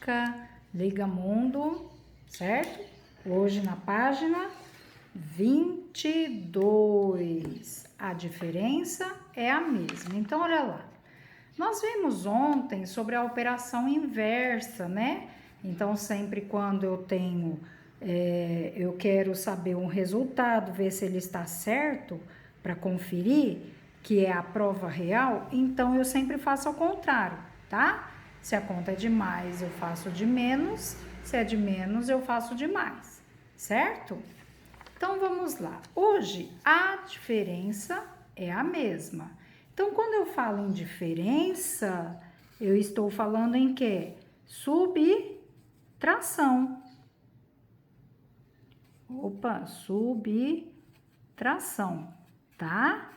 Matemática Liga Mundo, certo? Hoje na página 22. A diferença é a mesma. Então, olha lá. Nós vimos ontem sobre a operação inversa, né? Então, sempre quando eu quero saber um resultado, ver se ele está certo, para conferir, que é a prova real, então eu sempre faço ao contrário, tá? Se a conta é de mais, eu faço de menos, se é de menos, eu faço de mais, certo? Então, vamos lá. Hoje, a diferença é a mesma. Então, quando eu falo em diferença, eu estou falando em quê? Subtração. Subtração, tá?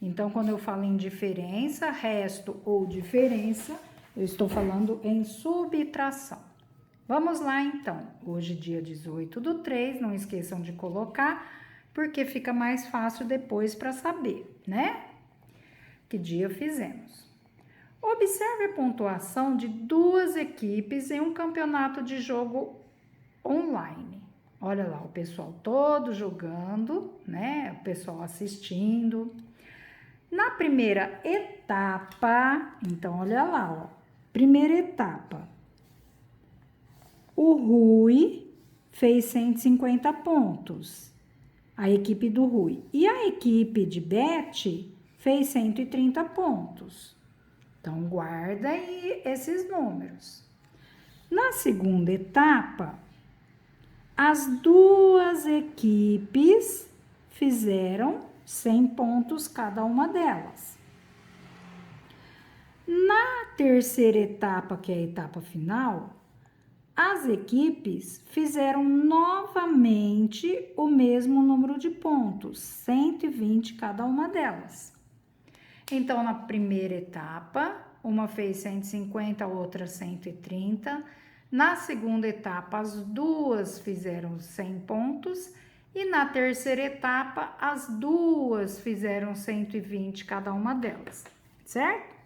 Então, quando eu falo em diferença, resto ou diferença, eu estou falando em subtração. Vamos lá, então. Hoje, dia 18/3, não esqueçam de colocar, porque fica mais fácil depois para saber, né? Que dia fizemos. Observe a pontuação de duas equipes em um campeonato de jogo online. Olha lá, o pessoal todo jogando, né? O pessoal assistindo. Na primeira etapa, então olha lá, ó. Primeira etapa. O Rui fez 150 pontos. A equipe do Rui. E a equipe de Beth fez 130 pontos. Então, guarda aí esses números. Na segunda etapa, as duas equipes fizeram 100 pontos cada uma delas. Na terceira etapa, que é a etapa final, as equipes fizeram novamente o mesmo número de pontos, 120 cada uma delas. Então, na primeira etapa, uma fez 150, a outra 130. Na segunda etapa, as duas fizeram 100 pontos. E na terceira etapa, as duas fizeram 120 cada uma delas, certo?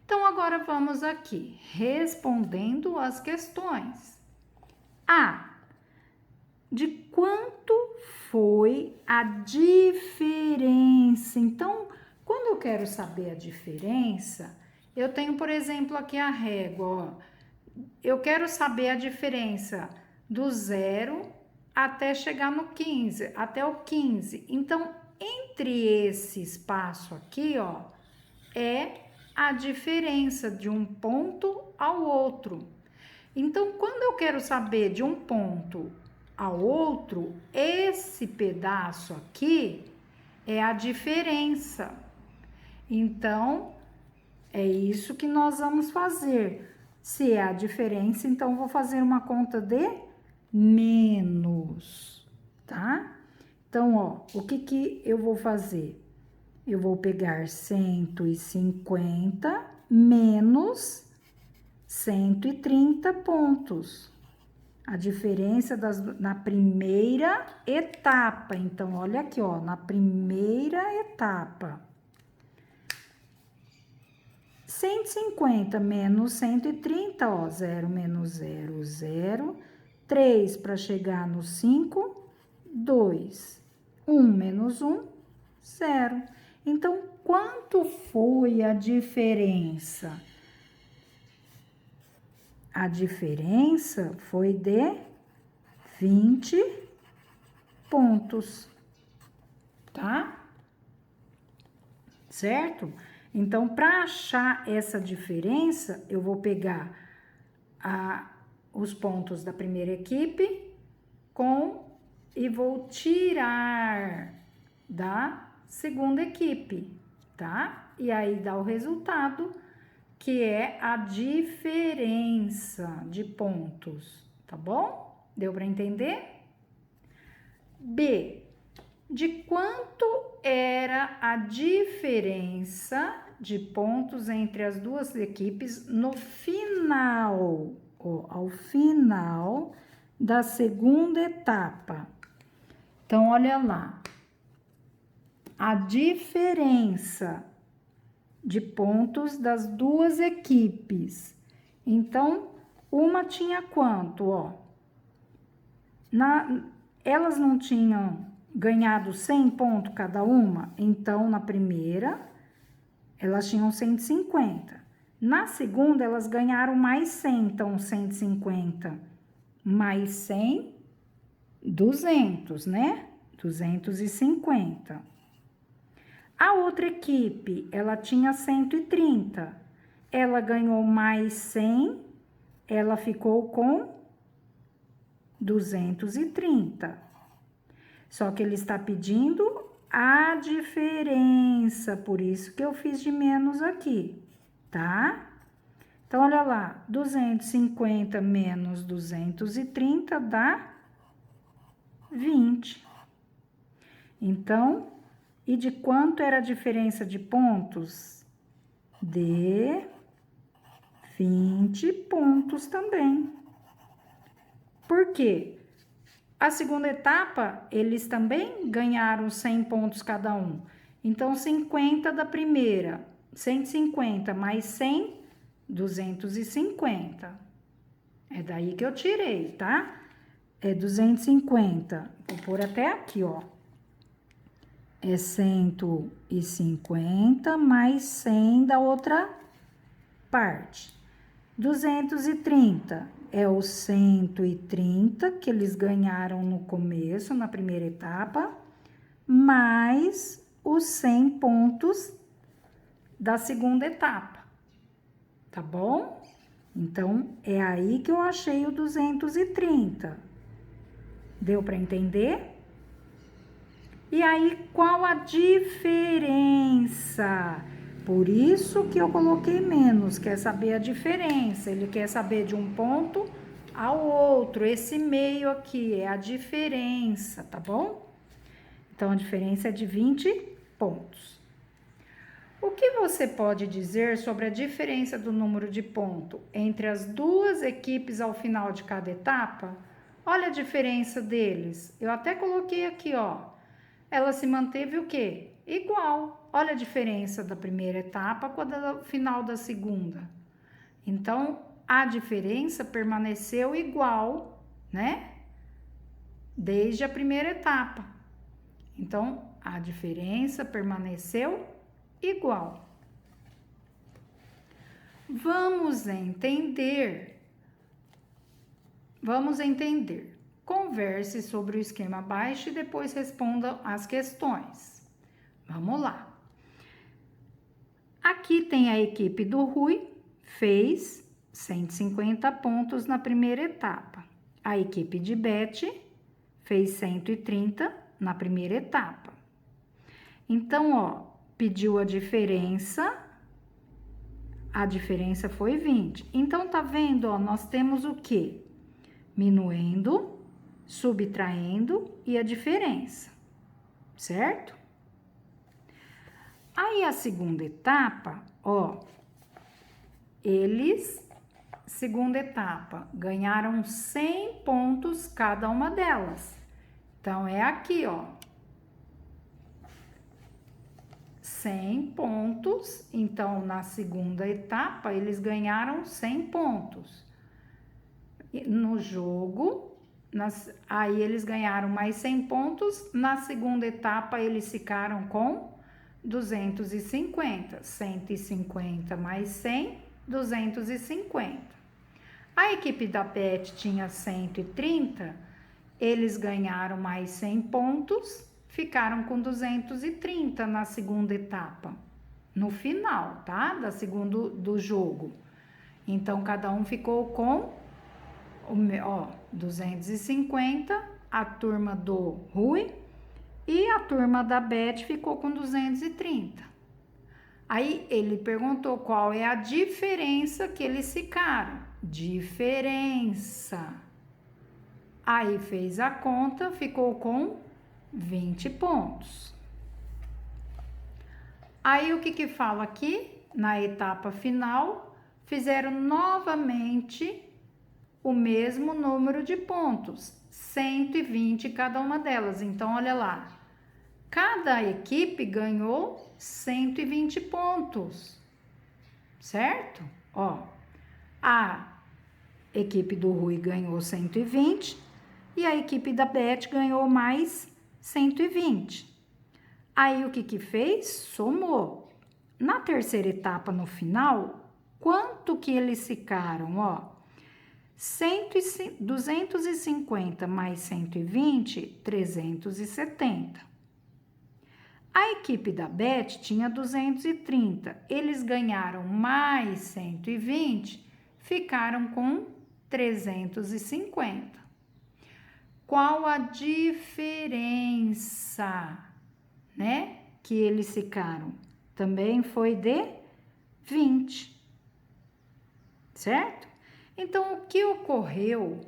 Então, agora vamos aqui, respondendo as questões. De quanto foi a diferença? Então, quando eu quero saber a diferença, eu tenho, por exemplo, aqui a régua, ó. Eu quero saber a diferença do 0 até chegar no 15, até o 15. Então, entre esse espaço aqui, ó, é a diferença de um ponto ao outro. Então, quando eu quero saber de um ponto ao outro, esse pedaço aqui é a diferença. Então, é isso que nós vamos fazer. Se é a diferença, então vou fazer uma conta de menos, tá? Então, ó, o que eu vou fazer? Eu vou pegar 150 menos 130 pontos. A diferença na primeira etapa. Então, olha aqui, ó, na primeira etapa. 150 menos 130, ó, 0 menos 0, 0. 3 para chegar no 5, 2. 1 menos 1, 0. Então, quanto foi a diferença? A diferença foi de 20 pontos, tá? Certo? Então, para achar essa diferença, eu vou pegar os pontos da primeira equipe e vou tirar da segunda equipe, tá? E aí dá o resultado, que é a diferença de pontos, tá bom? Deu para entender? B. De quanto era a diferença de pontos entre as duas equipes no final, ao final da segunda etapa? Então, olha lá. A diferença de pontos das duas equipes. Então, Uma tinha quanto, ó? Elas não tinham ganhado 100 pontos cada uma? Então, na primeira, elas tinham 150. Na segunda, elas ganharam mais 100, então 150 mais 100, 200, né? 250. A outra equipe, ela tinha 130. Ela ganhou mais 100, ela ficou com 230. Só que ele está pedindo a diferença, por isso que eu fiz de menos aqui, tá? Então, olha lá, 250 menos 230 dá 20. Então, e de quanto era a diferença de pontos? De 20 pontos também. Por quê? A segunda etapa, eles também ganharam 100 pontos cada um. Então, 50 da primeira, 150 mais 100, 250. É daí que eu tirei, tá? É 250. Vou pôr até aqui, ó. É 150 mais 100 da outra parte. 230 é o 130 que eles ganharam no começo, na primeira etapa, mais os 100 pontos da segunda etapa, tá bom? Então, é aí que eu achei o 230. Deu para entender? E aí, qual a diferença? Por isso que eu coloquei menos, quer saber a diferença. Ele quer saber de um ponto ao outro. Esse meio aqui é a diferença, tá bom? Então, a diferença é de 20 pontos. O que você pode dizer sobre a diferença do número de ponto entre as duas equipes ao final de cada etapa? Olha a diferença deles. Eu até coloquei aqui, ó. Ela se manteve o quê? Igual. Olha a diferença da primeira etapa com a do final da segunda. Então, a diferença permaneceu igual, né? Desde a primeira etapa. Então, a diferença permaneceu igual. Vamos entender. Converse sobre o esquema abaixo e depois responda as questões. Vamos lá. Aqui tem a equipe do Rui, fez 150 pontos na primeira etapa. A equipe de Beth fez 130 na primeira etapa. Então, ó, pediu a diferença foi 20. Então, tá vendo, ó, nós temos o quê? Minuendo, subtraindo e a diferença, certo? Aí, a segunda etapa, ó, segunda etapa, ganharam 100 pontos cada uma delas. Então, é aqui, ó. 100 pontos, então, na segunda etapa, eles ganharam 100 pontos. No jogo, aí eles ganharam mais 100 pontos, na segunda etapa, eles ficaram com 250, 150 mais 100, 250. A equipe da Beth tinha 130, eles ganharam mais 100 pontos, ficaram com 230 na segunda etapa, no final, tá? Do jogo. Então, cada um ficou com, 250, a turma do Rui, e a turma da Beth ficou com 230. Aí, ele perguntou qual é a diferença que eles ficaram. Diferença. Aí, fez a conta, ficou com 20 pontos. Aí, o que fala aqui? Na etapa final, fizeram novamente o mesmo número de pontos, 120 cada uma delas. Então, olha lá, cada equipe ganhou 120 pontos, certo? Ó, a equipe do Rui ganhou 120 e a equipe da Beth ganhou mais 120. Aí, o que que fez? Somou. Na terceira etapa, no final, quanto que eles ficaram? Ó, 250 mais 120, 370. A equipe da Beth tinha 230. Eles ganharam mais 120, ficaram com 350. Qual a diferença, né? Que eles ficaram? Também foi de 20, certo? Então, o que ocorreu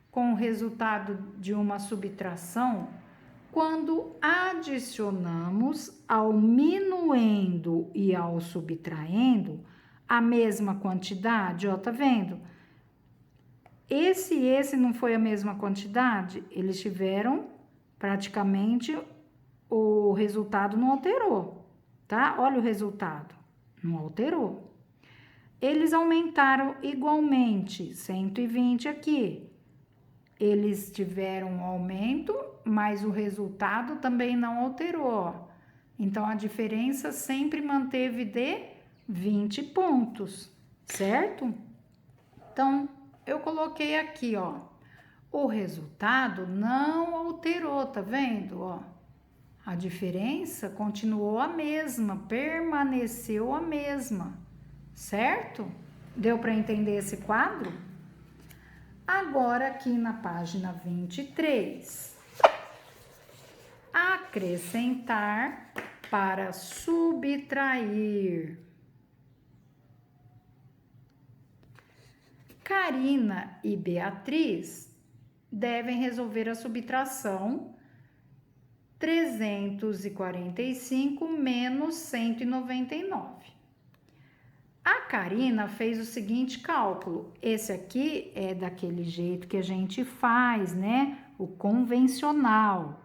com o resultado de uma subtração quando adicionamos ao minuendo e ao subtraindo a mesma quantidade? Ó, tá vendo? Esse e esse não foi a mesma quantidade? Eles tiveram praticamente, o resultado não alterou, tá? Olha o resultado, não alterou. Eles aumentaram igualmente, 120 aqui. Eles tiveram um aumento, mas o resultado também não alterou. Então, a diferença sempre manteve de 20 pontos, certo? Então, eu coloquei aqui, ó, o resultado não alterou, tá vendo, ó? A diferença continuou a mesma, permaneceu a mesma, certo? Deu para entender esse quadro? Agora, aqui na página 23, acrescentar para subtrair. Karina e Beatriz devem resolver a subtração 345 menos 199. A Karina fez o seguinte cálculo. Esse aqui é daquele jeito que a gente faz, né? O convencional.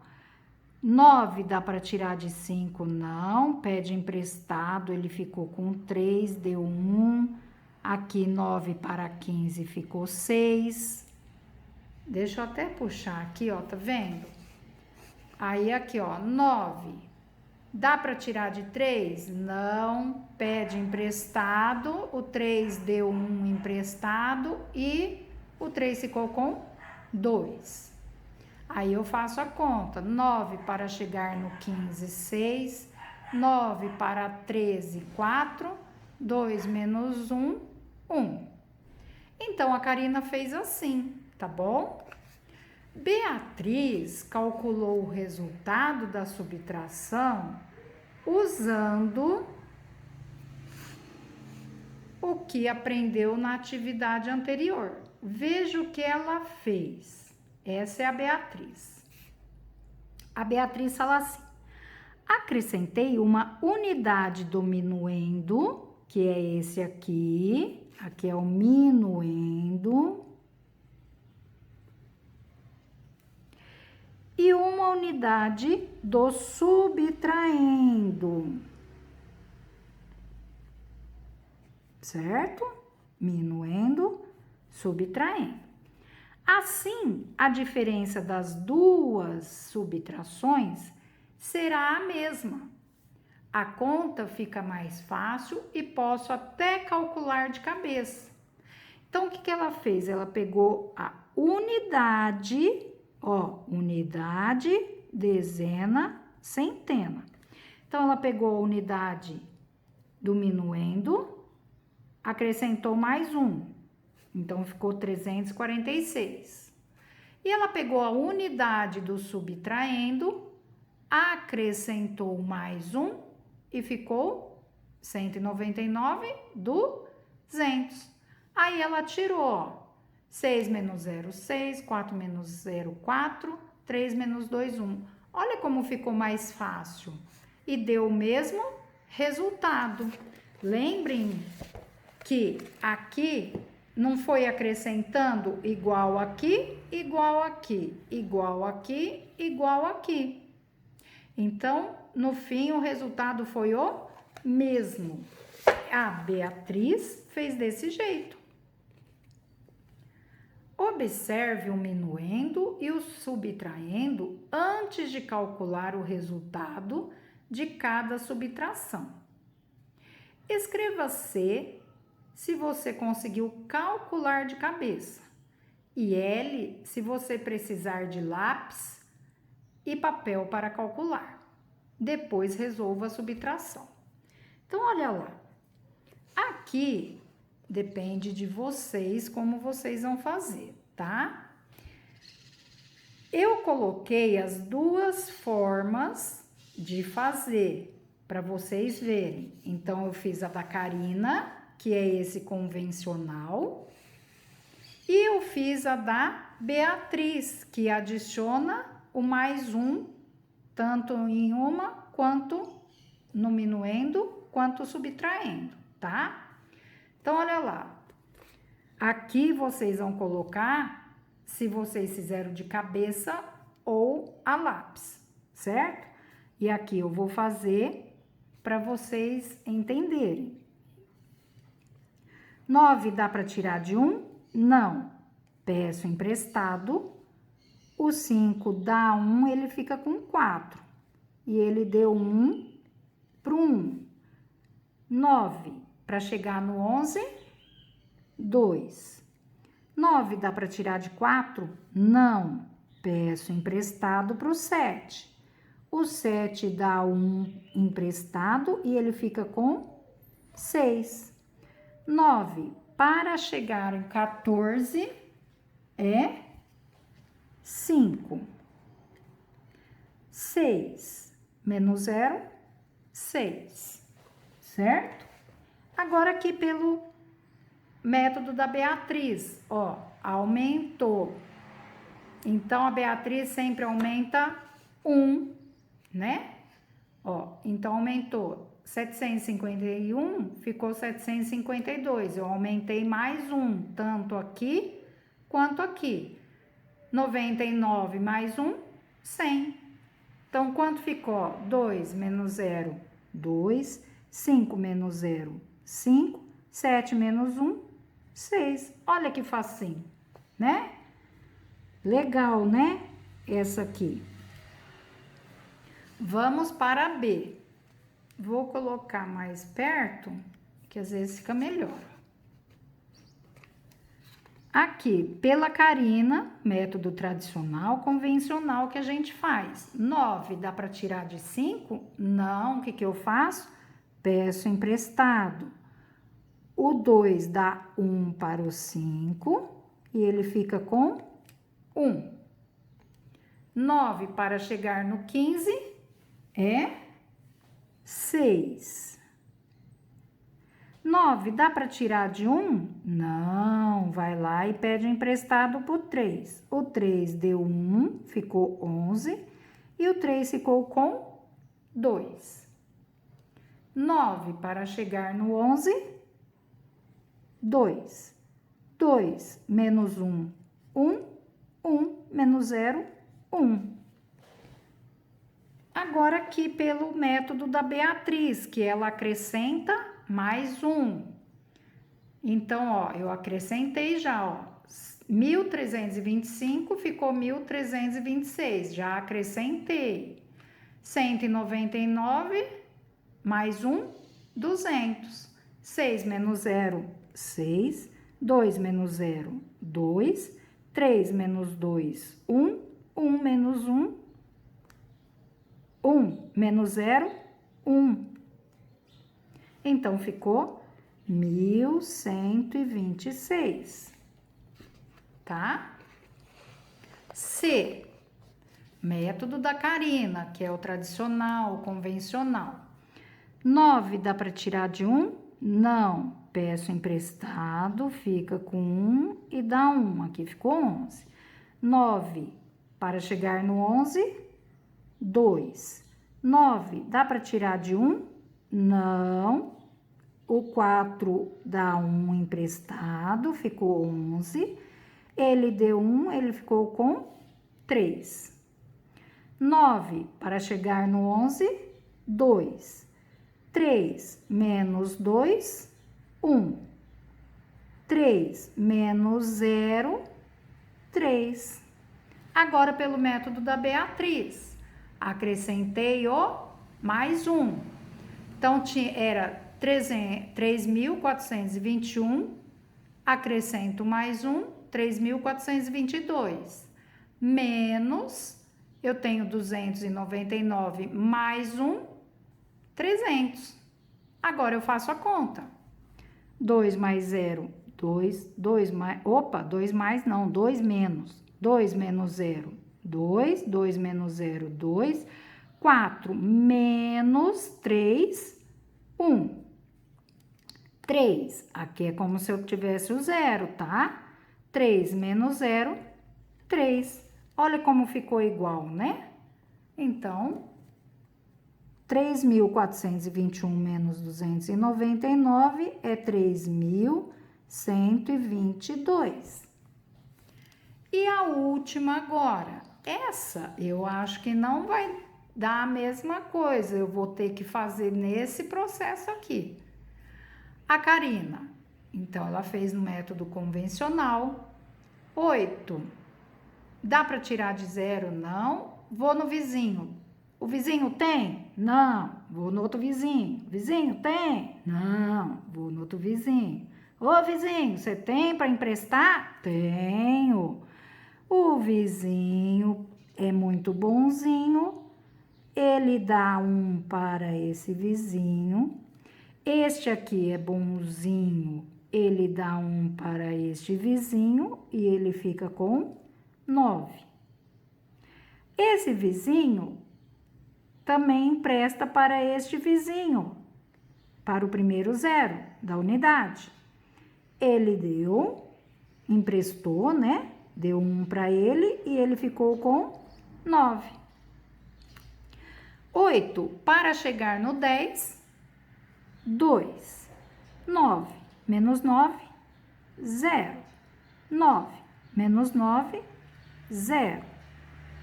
9 dá para tirar de 5? Não. Pede emprestado, ele ficou com 3, deu 1. Aqui, 9 para 15 ficou 6. Deixa eu até puxar aqui, ó, tá vendo? Aí, aqui, ó, 9. Dá para tirar de 3? Não. Pede emprestado, o 3 deu 1 emprestado e o 3 ficou com 2. Aí, eu faço a conta. 9 para chegar no 15, 6. 9 para 13, 4. 2 menos 1, 1. Então, a Karina fez assim, tá bom? Beatriz calculou o resultado da subtração usando o que aprendeu na atividade anterior. Veja o que ela fez. Essa é a Beatriz. A Beatriz fala assim: acrescentei uma unidade do minuendo, que é esse aqui. Aqui é o minuendo. E uma unidade do subtraendo. Certo? Minuendo, subtraindo. Assim, a diferença das duas subtrações será a mesma. A conta fica mais fácil e posso até calcular de cabeça. Então, o que ela fez? Ela pegou a unidade, ó, unidade, dezena, centena. Então, ela pegou a unidade do minuendo, acrescentou mais 1. Então, ficou 346. E ela pegou a unidade do subtraendo, acrescentou mais 1 e ficou 199 do 200. Aí, ela tirou, ó, 6 menos 0, 6, 4 menos 0, 4, 3 menos 2, 1. Olha como ficou mais fácil. E deu o mesmo resultado. Lembrem que aqui não foi acrescentando igual aqui, igual aqui, igual aqui, igual aqui. Então, no fim, o resultado foi o mesmo. A Beatriz fez desse jeito. Observe o minuendo e o subtraindo antes de calcular o resultado de cada subtração. Escreva C se você conseguiu calcular de cabeça e L se você precisar de lápis e papel para calcular. Depois resolva a subtração. Então, olha lá. Aqui depende de vocês como vocês vão fazer, tá? Eu coloquei as duas formas de fazer para vocês verem. Então, eu fiz a da Karina, que é esse convencional, e eu fiz a da Beatriz, que adiciona o mais um, tanto em uma quanto no minuendo, quanto subtraindo, tá? Então, olha lá. Aqui vocês vão colocar se vocês fizeram de cabeça ou a lápis, certo? E aqui eu vou fazer para vocês entenderem. 9 dá para tirar de 1? Não. Peço emprestado. O 5 dá 1, ele fica com 4. E ele deu 1 para 1. 9 para chegar no 11, 2. 9 dá para tirar de 4? Não. Peço emprestado para o 7. O 7 dá 1 emprestado e ele fica com 6. 9 para chegar em 14 é 5. 6 menos 0, 6. Certo? Agora aqui pelo método da Beatriz, ó, aumentou. Então, a Beatriz sempre aumenta 1, né? Ó, então aumentou 751, ficou 752. Eu aumentei mais 1, tanto aqui quanto aqui. 99 mais 1, 100. Então, quanto ficou? 2 menos 0, 2. 5 menos 0, 5. 7 menos 1, 6. Olha que facinho, né? Legal, né? Essa aqui. Vamos para a B. Vou colocar mais perto, que às vezes fica melhor. Aqui, pela Karina, método tradicional, convencional que a gente faz. 9 dá para tirar de 5? Não, o que eu faço? Peço emprestado. O 2 dá 1 para o 5 e ele fica com 1. 9 para chegar no 15 é 6. 9 dá para tirar de 1? Não, vai lá e pede emprestado para o 3. O 3 deu 1, ficou 11 e o 3 ficou com 2. 9 para chegar no 11, 2. 2 menos 1, 1. 1 menos 0, 1. Agora aqui pelo método da Beatriz, que ela acrescenta mais 1. Então, ó, eu acrescentei já, ó, 1.325 ficou 1.326, já acrescentei. 199 mais 1, 200. 6 menos 0, 6. 2 menos 0, 2. 3 menos 2, 1. 1 menos 1, 1 menos 0, 1. Então, ficou 1.126, tá? C, método da Karina, que é o tradicional, o convencional. 9 dá para tirar de 1? Não. Peço emprestado, fica com 1 e dá 1. Aqui ficou 11. 9 para chegar no 11, 2. 9 dá para tirar de 1? Não. O 4 dá 1 emprestado, ficou 11. Ele deu 1, ele ficou com 3. 9 para chegar no 11, 2. 3 menos 2, 1. 3 menos 0, 3. Agora, pelo método da Beatriz, acrescentei o mais 1. Então, era 3.421, acrescento mais 1, 3.422. Menos, eu tenho 299 mais 1, 300. Agora, eu faço a conta. 2 mais 0, 2, 2 mais... Opa, 2 mais não, 2 menos. 2 menos 0, 2. 2 menos 0, 2. 4 menos 3, 1. 3. Aqui é como se eu tivesse o 0, tá? 3 menos 0, 3. Olha como ficou igual, né? Então, 3.421 menos 299 é 3.122. E a última agora. Essa eu acho que não vai dar a mesma coisa. Eu vou ter que fazer nesse processo aqui. A Karina, então, ela fez no método convencional. 8. Dá para tirar de 0? Não. Vou no vizinho. O vizinho tem? Não. Vou no outro vizinho. Vizinho tem? Não. Vou no outro vizinho. Ô, vizinho, você tem para emprestar? Tenho. O vizinho é muito bonzinho. Ele dá 1 para esse vizinho. Este aqui é bonzinho. Ele dá 1 para este vizinho e ele fica com 9. Esse vizinho também empresta para este vizinho, para o primeiro 0 da unidade. Ele emprestou, né? Deu 1 para ele e ele ficou com 9. 8, para chegar no 10, 2. 9 menos 9, 0. 9 menos 9, 0.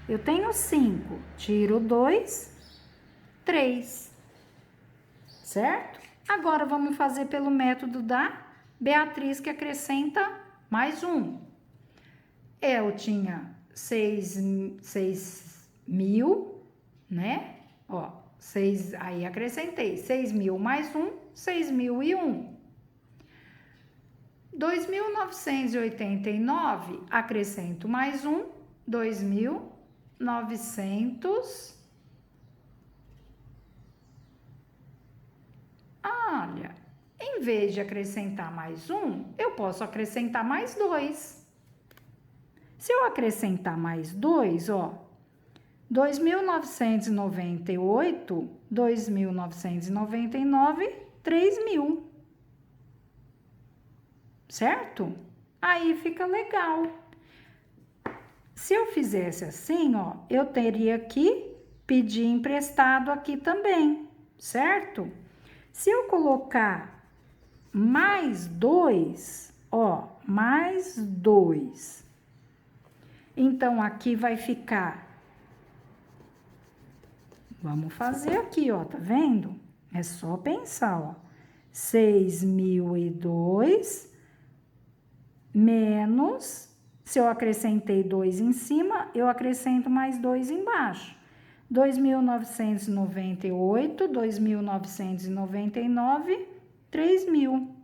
Eu tenho 5, tiro 2, 3. Certo? Agora, vamos fazer pelo método da Beatriz, que acrescenta mais 1. Eu tinha 6.000, né? Ó, 6, aí acrescentei 6.000 mais 1, 6.001. 2.989, acrescento mais 1, 2.900. Olha, em vez de acrescentar mais 1, eu posso acrescentar mais 2. Se eu acrescentar mais 2, ó, 2.998, 2.999, 3.000. Certo? Aí fica legal. Se eu fizesse assim, ó, eu teria que pedir emprestado aqui também, certo? Se eu colocar mais 2, ó, mais 2, então aqui vai ficar, vamos fazer aqui, ó, tá vendo? É só pensar, ó, 6.002 menos, se eu acrescentei 2 em cima, eu acrescento mais 2 embaixo. 2.998, 2.999, 3.000.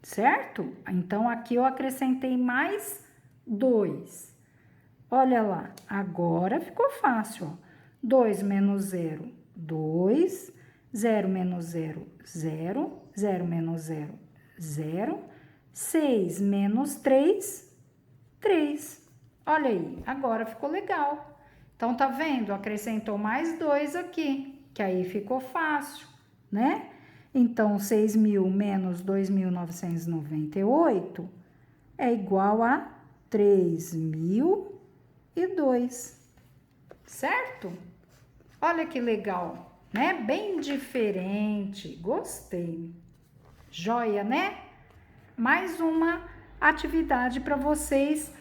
Certo? Então, aqui eu acrescentei mais 2. Olha lá, agora ficou fácil, ó. 2 menos 0, 2. 0 menos 0, 0. 0 menos 0, 0. 6 menos 3, 3. Olha aí, agora ficou legal. Então, tá vendo? Acrescentou mais 2 aqui, que aí ficou fácil, né? Então, 6.000 menos 2.998 é igual a 3.002, certo? Olha que legal, né? Bem diferente, gostei. Joia, né? Mais uma atividade para vocês,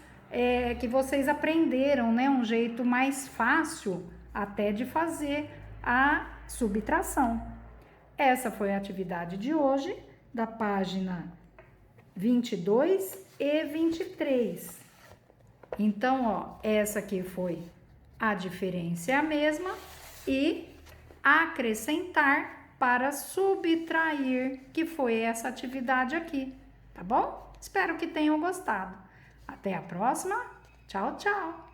que vocês aprenderam, né? Um jeito mais fácil até de fazer a subtração. Essa foi a atividade de hoje, da página 22 e 23. Então, ó, essa aqui foi a diferença é a mesma e acrescentar para subtrair, que foi essa atividade aqui, tá bom? Espero que tenham gostado. Até a próxima. Tchau, tchau.